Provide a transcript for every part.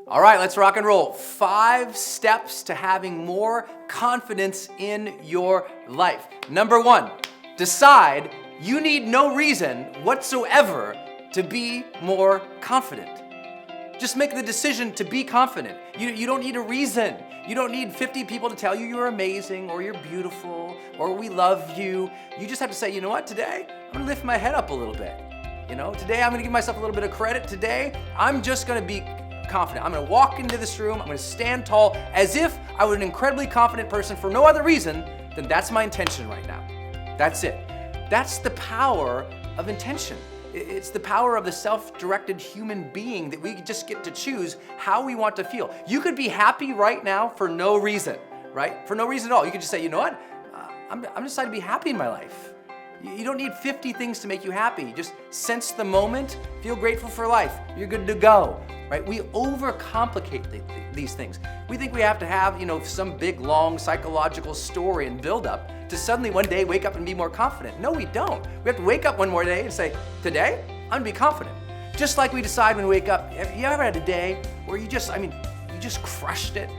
All right, let's rock and roll. 5 steps to having more confidence in your life. Number 1, decide you need no reason whatsoever to be more confident. Just make the decision to be confident. You don't need a reason. You don't need 50 people to tell you you're amazing or you're beautiful or we love you. You just have to say, you know what, today I'm gonna lift my head up a little bit. Today I'm gonna give myself a little bit of credit. Today I'm just gonna be confident. I'm gonna walk into this room, I'm gonna stand tall as if I were an incredibly confident person for no other reason than that's my intention right now. That's it. That's the power of intention. It's the power of the self-directed human being that we just get to choose how we want to feel. You could be happy right now for no reason, right? For no reason at all. You could just say, you know what? I'm deciding to be happy in my life. You don't need 50 things to make you happy. Just sense the moment, feel grateful for life. You're good to go, right? We overcomplicate these things. We think we have to have, some big, long psychological story and build up to suddenly one day wake up and be more confident. No, we don't. We have to wake up one more day and say, today, I'm gonna be confident. Just like we decide when we wake up, have you ever had a day where you just crushed it?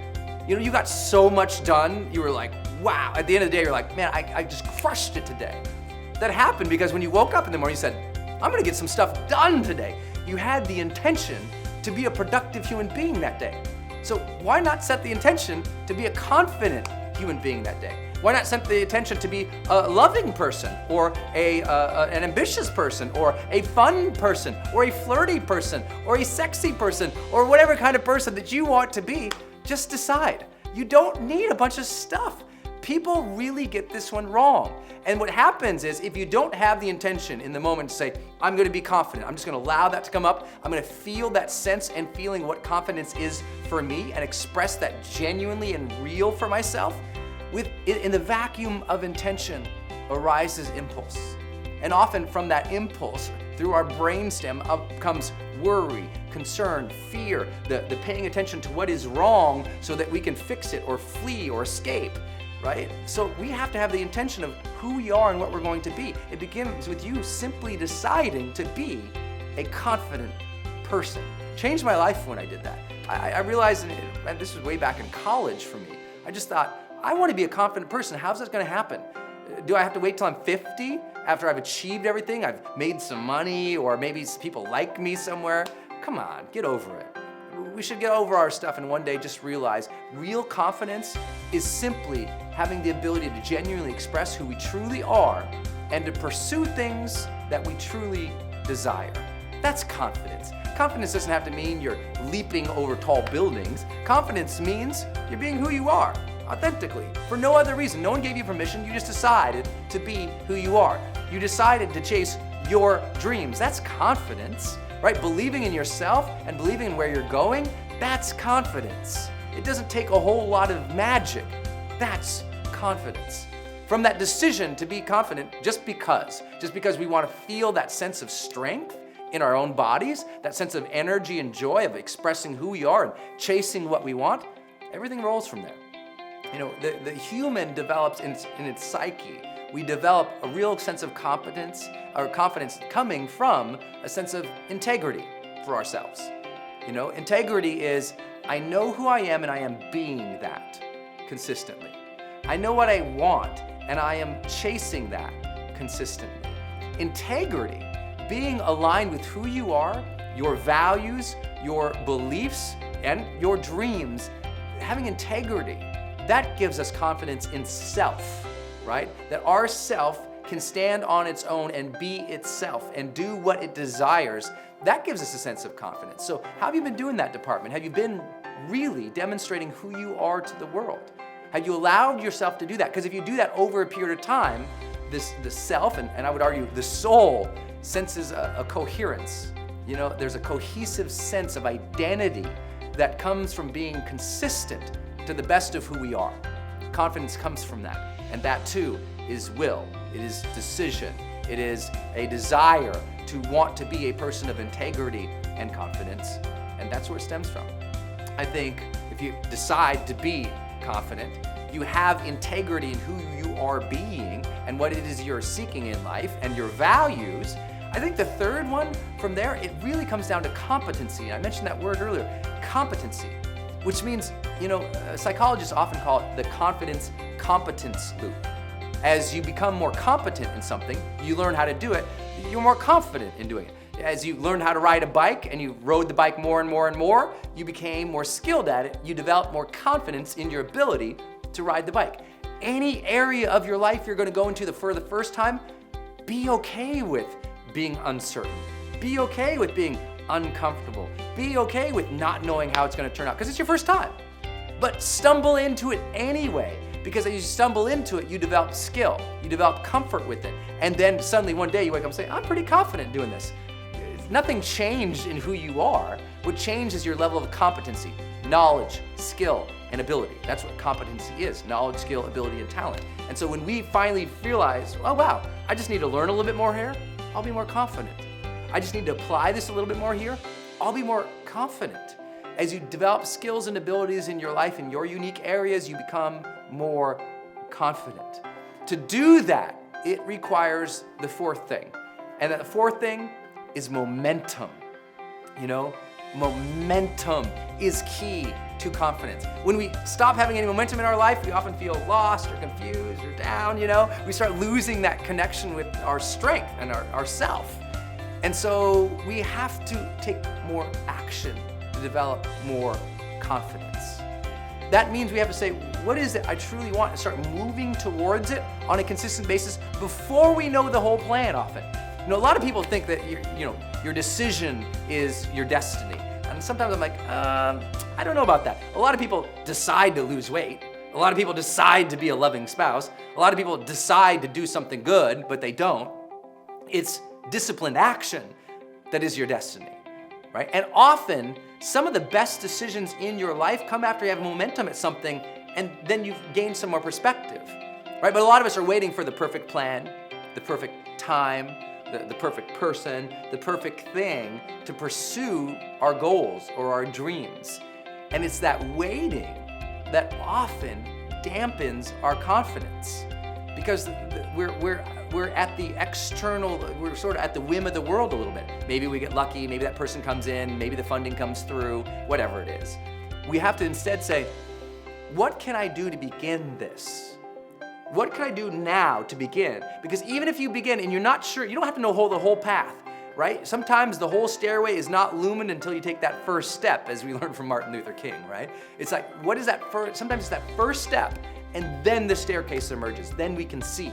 You got so much done, you were like, wow. At the end of the day, you're like, man, I just crushed it today. That happened because when you woke up in the morning, you said, I'm gonna get some stuff done today. You had the intention to be a productive human being that day. So why not set the intention to be a confident human being that day? Why not set the intention to be a loving person or an ambitious person or a fun person or a flirty person or a sexy person or whatever kind of person that you want to be? Just decide. You don't need a bunch of stuff. People really get this one wrong. And what happens is if you don't have the intention in the moment to say, I'm gonna be confident, I'm just gonna allow that to come up, I'm gonna feel that sense and feeling what confidence is for me and express that genuinely and real for myself, in the vacuum of intention arises impulse. And often from that impulse, through our brainstem, up comes worry, concern, fear, the paying attention to what is wrong so that we can fix it or flee or escape, right? So we have to have the intention of who we are and what we're going to be. It begins with you simply deciding to be a confident person. Changed my life when I did that. I realized, and this was way back in college for me, I just thought, I want to be a confident person. How's that going to happen? Do I have to wait till I'm 50 after I've achieved everything? I've made some money or maybe people like me somewhere? Come on, get over it. We should get over our stuff and one day just realize real confidence is simply having the ability to genuinely express who we truly are and to pursue things that we truly desire. That's confidence. Confidence doesn't have to mean you're leaping over tall buildings. Confidence means you're being who you are, authentically, for no other reason. No one gave you permission. You just decided to be who you are. You decided to chase your dreams. That's confidence, right? Believing in yourself and believing in where you're going, that's confidence. It doesn't take a whole lot of magic. That's confidence. From that decision to be confident just because we want to feel that sense of strength in our own bodies, that sense of energy and joy of expressing who we are and chasing what we want, everything rolls from there. The human develops in its psyche. We develop a real sense of competence or confidence coming from a sense of integrity for ourselves. Integrity is, I know who I am and I am being that consistently. I know what I want and I am chasing that consistently. Integrity, being aligned with who you are, your values, your beliefs, and your dreams, having integrity, that gives us confidence in self, right? That our self can stand on its own and be itself and do what it desires. That gives us a sense of confidence. So how have you been doing that department? Have you been really demonstrating who you are to the world? Have you allowed yourself to do that? Because if you do that over a period of time, the self, and I would argue the soul, senses a coherence. There's a cohesive sense of identity that comes from being consistent to the best of who we are. Confidence comes from that. And that too is will. It is decision. It is a desire to want to be a person of integrity and confidence. And that's where it stems from. I think if you decide to be confident, you have integrity in who you are being and what it is you're seeking in life and your values. I think the third one from there, it really comes down to competency. I mentioned that word earlier. competency, which means, psychologists often call it the confidence competence loop. As you become more competent in something, you learn how to do it, you're more confident in doing it. As you learned how to ride a bike and you rode the bike more and more and more, you became more skilled at it, you developed more confidence in your ability to ride the bike. Any area of your life you're going to go into for the first time, be okay with being uncertain. Be okay with being uncomfortable. Be okay with not knowing how it's going to turn out, because it's your first time. But stumble into it anyway, because as you stumble into it, you develop skill, you develop comfort with it. And then suddenly one day you wake up and say, I'm pretty confident doing this. Nothing changed in who you are. What changed is your level of competency, knowledge, skill, and ability. That's what competency is: knowledge, skill, ability, and talent. And so when we finally realize, oh wow, I just need to learn a little bit more here, I'll be more confident. I just need to apply this a little bit more here, I'll be more confident. As you develop skills and abilities in your life, in your unique areas, you become more confident. To do that, it requires the fourth thing. And that fourth thing is momentum. Momentum is key to confidence. When we stop having any momentum in our life, we often feel lost or confused or down, We start losing that connection with our strength and our self. And so we have to take more action to develop more confidence. That means we have to say, what is it I truly want, and start moving towards it on a consistent basis before we know the whole plan often. A lot of people think that your decision is your destiny. And sometimes I'm like, I don't know about that. A lot of people decide to lose weight. A lot of people decide to be a loving spouse. A lot of people decide to do something good, but they don't. It's disciplined action that is your destiny, right? And often, some of the best decisions in your life come after you have momentum at something, and then you've gained some more perspective, right? But a lot of us are waiting for the perfect plan, the perfect time, the perfect person, the perfect thing to pursue our goals or our dreams. And it's that waiting that often dampens our confidence, because we're at the external, we're sort of at the whim of the world a little bit. Maybe we get lucky, maybe that person comes in, maybe the funding comes through, whatever it is. We have to instead say, what can I do to begin this? What can I do now to begin? Because even if you begin and you're not sure, you don't have to know the whole path, right? Sometimes the whole stairway is not illumined until you take that first step, as we learned from Martin Luther King, right? It's like, what is that first? Sometimes it's that first step, and then the staircase emerges. Then we can see.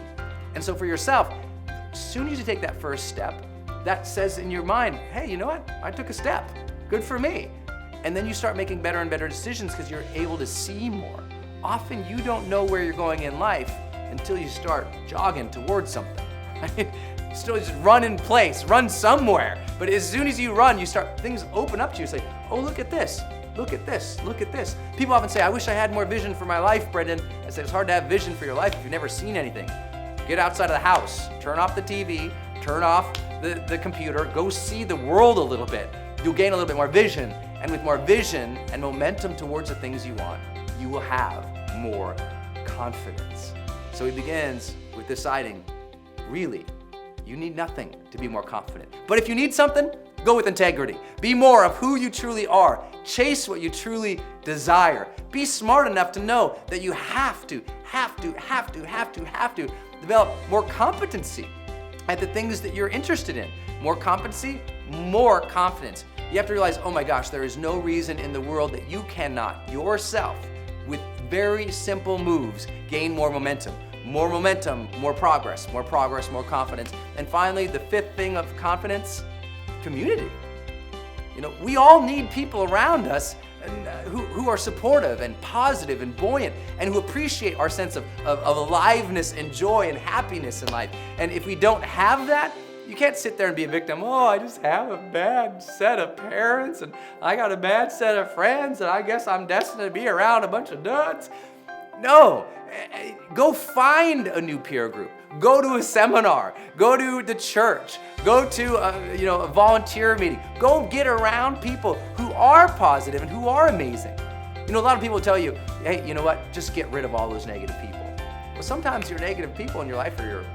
And so for yourself, as soon as you take that first step, that says in your mind, hey, you know what? I took a step. Good for me. And then you start making better and better decisions because you're able to see more. Often you don't know where you're going in life until you start jogging towards something. Right? Still just run in place, run somewhere. But as soon as you run, things open up to you. Say, oh, look at this. Look at this, look at this. People often say, I wish I had more vision for my life, Brendan. I say, it's hard to have vision for your life if you've never seen anything. Get outside of the house, turn off the TV, turn off the computer, go see the world a little bit. You'll gain a little bit more vision. And with more vision and momentum towards the things you want, you will have more confidence. So he begins with deciding, really, you need nothing to be more confident. But if you need something, go with integrity. Be more of who you truly are. Chase what you truly desire. Be smart enough to know that you have to develop more competency at the things that you're interested in. More competency, more confidence. You have to realize, oh my gosh, there is no reason in the world that you cannot yourself, with very simple moves, gain more momentum. More momentum, more progress, more confidence. And finally, the fifth thing of confidence, community. We all need people around us who are supportive and positive and buoyant and who appreciate our sense of aliveness and joy and happiness in life. And if we don't have that, you can't sit there and be a victim. Oh, I just have a bad set of parents and I got a bad set of friends and I guess I'm destined to be around a bunch of nuts. No, go find a new peer group. Go to a seminar. Go to the church. Go to a volunteer meeting. Go get around people who are positive and who are amazing. A lot of people tell you, hey, you know what? Just get rid of all those negative people. Well, sometimes your negative people in your life are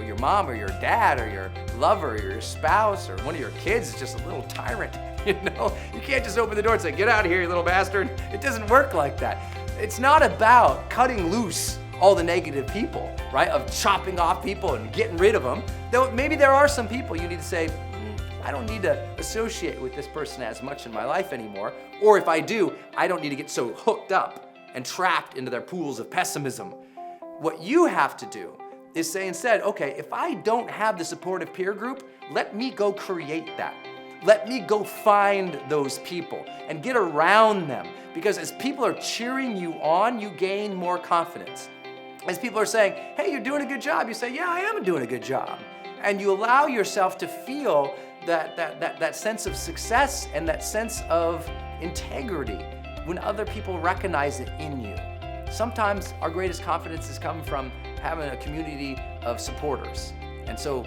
your mom or your dad or your lover or your spouse or one of your kids is just a little tyrant. You know, you can't just open the door and say, get out of here, you little bastard. It doesn't work like that. It's not about cutting loose all the negative people, right? Of chopping off people and getting rid of them. Though maybe there are some people you need to say, I don't need to associate with this person as much in my life anymore. Or if I do, I don't need to get so hooked up and trapped into their pools of pessimism. What you have to do is say instead, okay, if I don't have the supportive peer group, let me go create that. Let me go find those people and get around them. Because as people are cheering you on, you gain more confidence. As people are saying, hey, you're doing a good job, you say, yeah, I am doing a good job. And you allow yourself to feel that sense of success and that sense of integrity when other people recognize it in you. Sometimes our greatest confidence has come from having a community of supporters. And so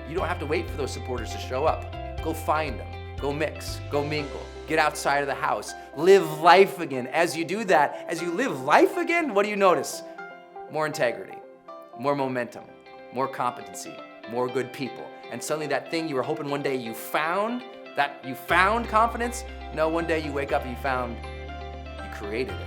you don't have to wait for those supporters to show up. Go find them, go mix, go mingle, get outside of the house, live life again. As you do that, as you live life again, what do you notice? More integrity, more momentum, more competency, more good people. And suddenly that thing you were hoping one day you found confidence, no, one day you wake up and you created it.